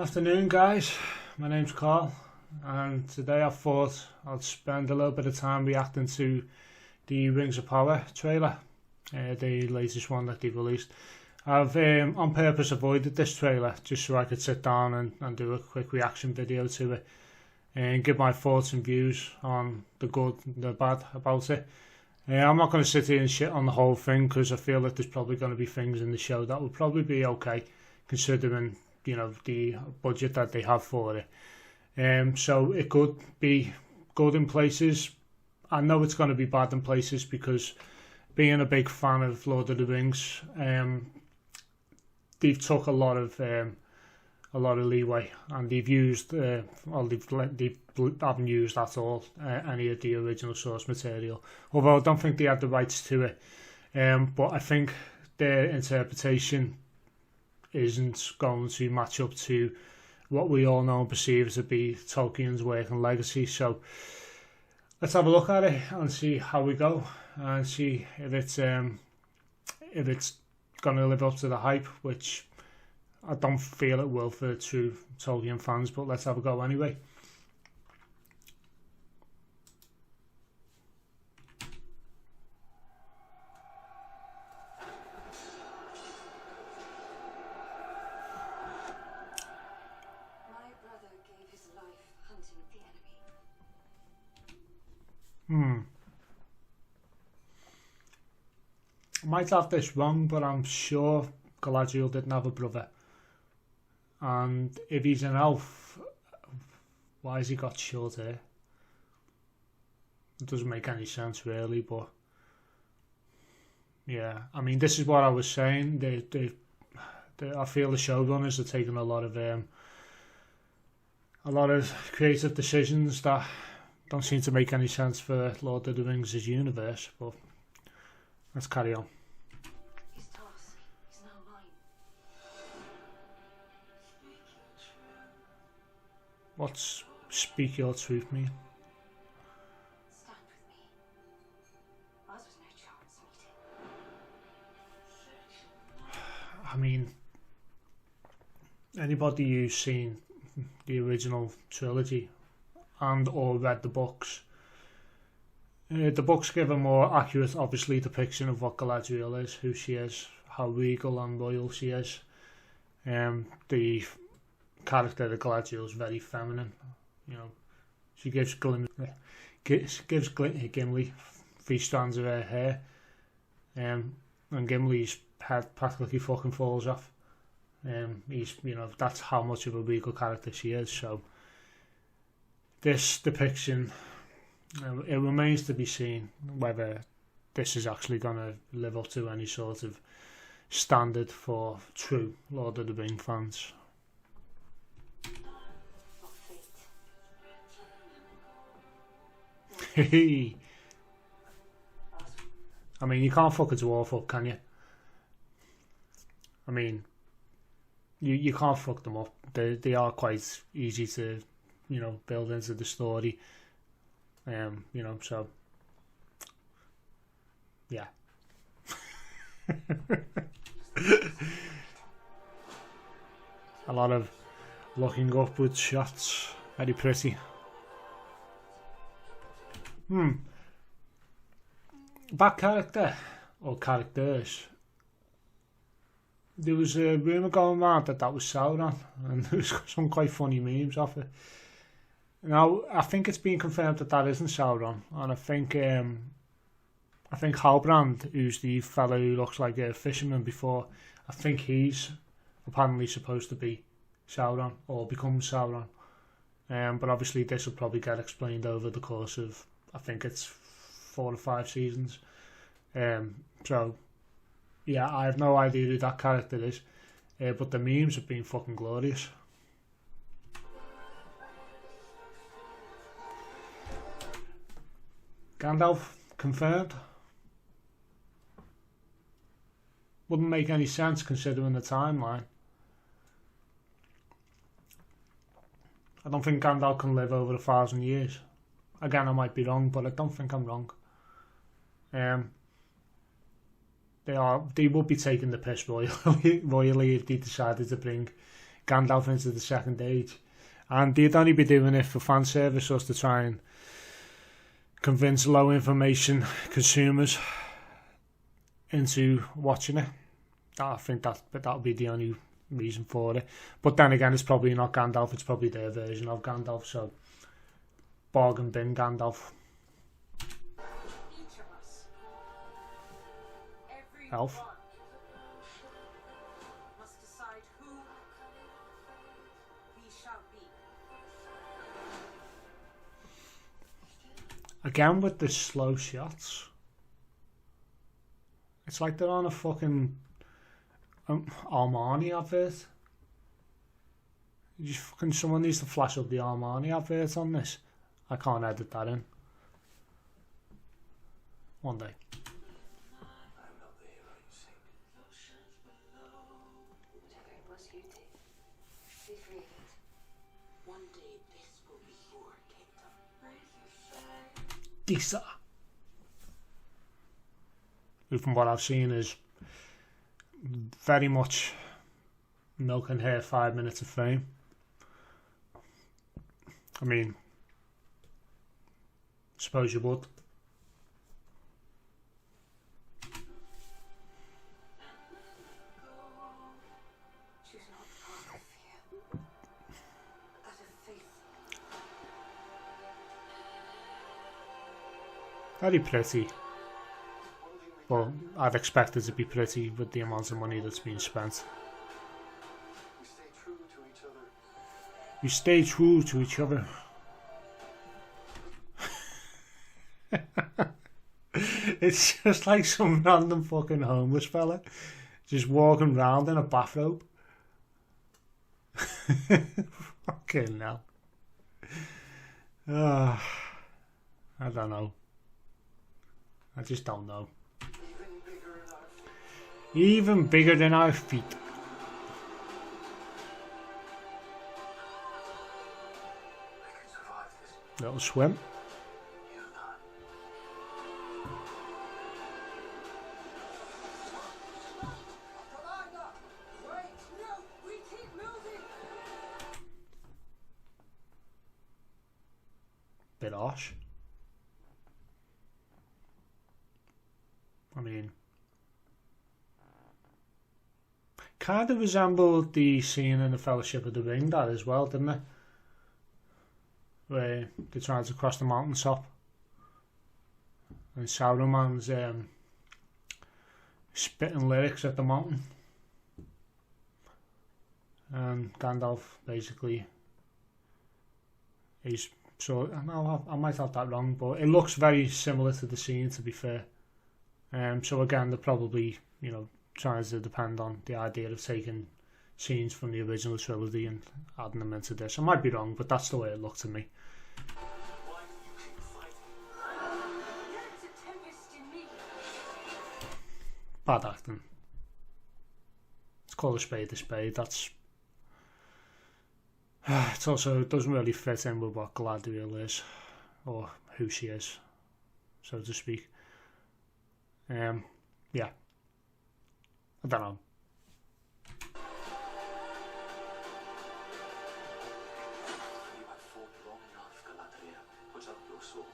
Afternoon, guys. My name's Carl, and today I thought I'd spend a little bit of time reacting to the Rings of Power trailer, the latest one that they've released. I've on purpose avoided this trailer just so I could sit down and do a quick reaction video to it and give my thoughts and views on the good and the bad about it. I'm not going to sit here and shit on the whole thing because I feel that there's probably going to be things in the show that will probably be okay considering the budget that they have for it. So it could be good in places. I know it's going to be bad in places because being a big fan of Lord of the Rings, they've took a lot of leeway, and they've used they haven't used at all any of the original source material. Although I don't think they had the rights to it, but I think their interpretation isn't going to match up to what we all know and perceive to be Tolkien's work and legacy. So let's have a look at it and see how we go, and see if it's going to live up to the hype, which I don't feel it will for true Tolkien fans, but let's have a go anyway. I might have this wrong, but I'm sure Galadriel didn't have a brother. And if he's an elf, why has he got short hair? It doesn't make any sense really, but yeah, I mean, this is what I was saying. I feel the showrunners are taking a lot of creative decisions that don't seem to make any sense for Lord of the Rings' universe, but let's carry on. His task is now mine. What's speak your truth mean? Stand with me. Ours was no chance meeting. I mean, anybody who's seen the original trilogy and or read the books give a more accurate, obviously, depiction of what Galadriel is, who she is, how regal and royal she is. The character of Galadriel is very feminine. She gives Gimli 3 strands of her hair, and Gimli's head practically fucking falls off. That's how much of a regal character she is. So this depiction, it remains to be seen whether this is actually going to live up to any sort of standard for true Lord of the Rings fans. I mean, you can't fuck a dwarf up, can you? I mean, you can't fuck them up. They are quite easy to build into the story. So yeah. A lot of looking upwards shots, very pretty. That character, or characters, there was a rumour going around that was Sauron, and there was some quite funny memes off it. Now, I think it's been confirmed that isn't Sauron, and I think Halbrand, who's the fellow who looks like a fisherman before, I think he's apparently supposed to be Sauron, or become Sauron. But obviously this will probably get explained over the course of, I think it's 4 or 5 seasons. So, yeah, I have no idea who that character is, but the memes have been fucking glorious. Gandalf, confirmed. Wouldn't make any sense considering the timeline. I don't think Gandalf can live over 1,000 years. Again, I might be wrong, but I don't think I'm wrong. They would be taking the piss royally if they decided to bring Gandalf into the Second Age. And they'd only be doing it for fan service, or to try and convince low information consumers into watching it. I think that'll be the only reason for it. But then again, it's probably not Gandalf, it's probably their version of Gandalf, so bargain bin Gandalf. Each of us, every Elf. one, must decide who we shall be. Again with the slow shots. It's like they're on a fucking Armani advert. Someone needs to flash up the Armani advert on this. I can't edit that in. One day. I'm not the hero you seek. Whatever it was you did, be free of it. One day this will be your kingdom. Disa. Who, from what I've seen, is very much milking her 5 minutes of fame. I mean, suppose you would. Choose not the path of fear, but that of faith. Very pretty. Well, I'd expect it to be pretty with the amount of money that's being spent. We stay true to each other. We stay true to each other. It's just like some random fucking homeless fella just walking around in a bathrobe. Fucking hell. I don't know. I just don't know. Even bigger than our feet. Even bigger than our feet. I can survive this. Little swim. You not. Commander! Wait! No! We keep moving! Bit harsh. I mean, kind of resembled the scene in the Fellowship of the Ring, that as well, didn't it? Where they're trying to cross the mountaintop, and Saruman's spitting lyrics at the mountain, and Gandalf basically is so. No, I might have that wrong, but it looks very similar to the scene, to be fair. So again, they're probably, trying to depend on the idea of taking scenes from the original trilogy and adding them into this. I might be wrong, but that's the way it looked to me. Why do you keep fighting? There's a tempest in me. Bad acting. Let's call a spade a spade. That's. It also doesn't really fit in with what Galadriel is, or who she is, so to speak. Yeah. I don't know. You have fought long enough, Galadriel. Put up your sword.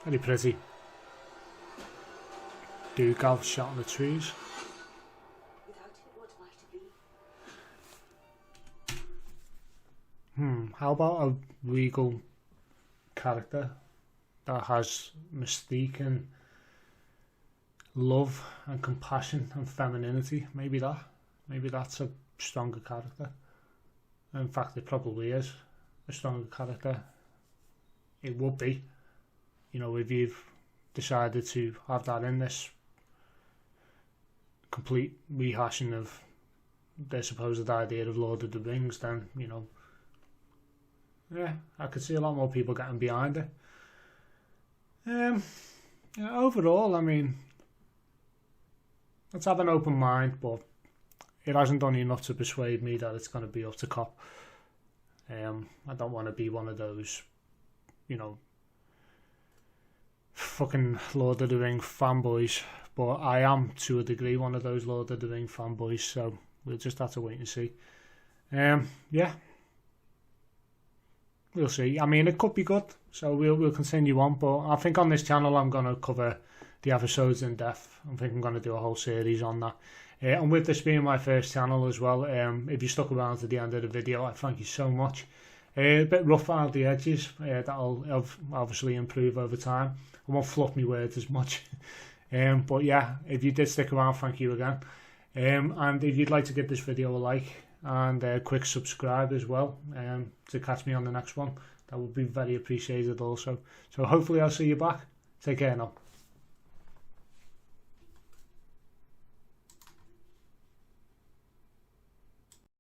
Very pretty. Dougal shot in the trees. Without it, what am I to be? How about a regal character that has mystique and love and compassion and femininity? Maybe that's a stronger character. In fact, it probably is a stronger character. It would be, if you've decided to have that in this complete rehashing of their supposed idea of Lord of the Rings, then, yeah, I could see a lot more people getting behind it. Overall, I mean, let's have an open mind, but it hasn't done enough to persuade me that it's going to be up to cop. I don't want to be one of those, fucking Lord of the Ring fanboys, but I am to a degree one of those Lord of the Ring fanboys, so we'll just have to wait and see. Yeah, we'll see. I mean, it could be good, so we'll continue on, but I think on this channel I'm going to cover the episodes in depth. I think I'm going to do a whole series on that. And with this being my first channel as well, if you stuck around to the end of the video, I thank you so much. A bit rough around the edges, that'll obviously improve over time. I won't fluff my words as much. But yeah, if you did stick around, thank you again. And if you'd like to give this video a like and a quick subscribe as well, to catch me on the next one, that would be very appreciated also. So hopefully I'll see you back. Take care now.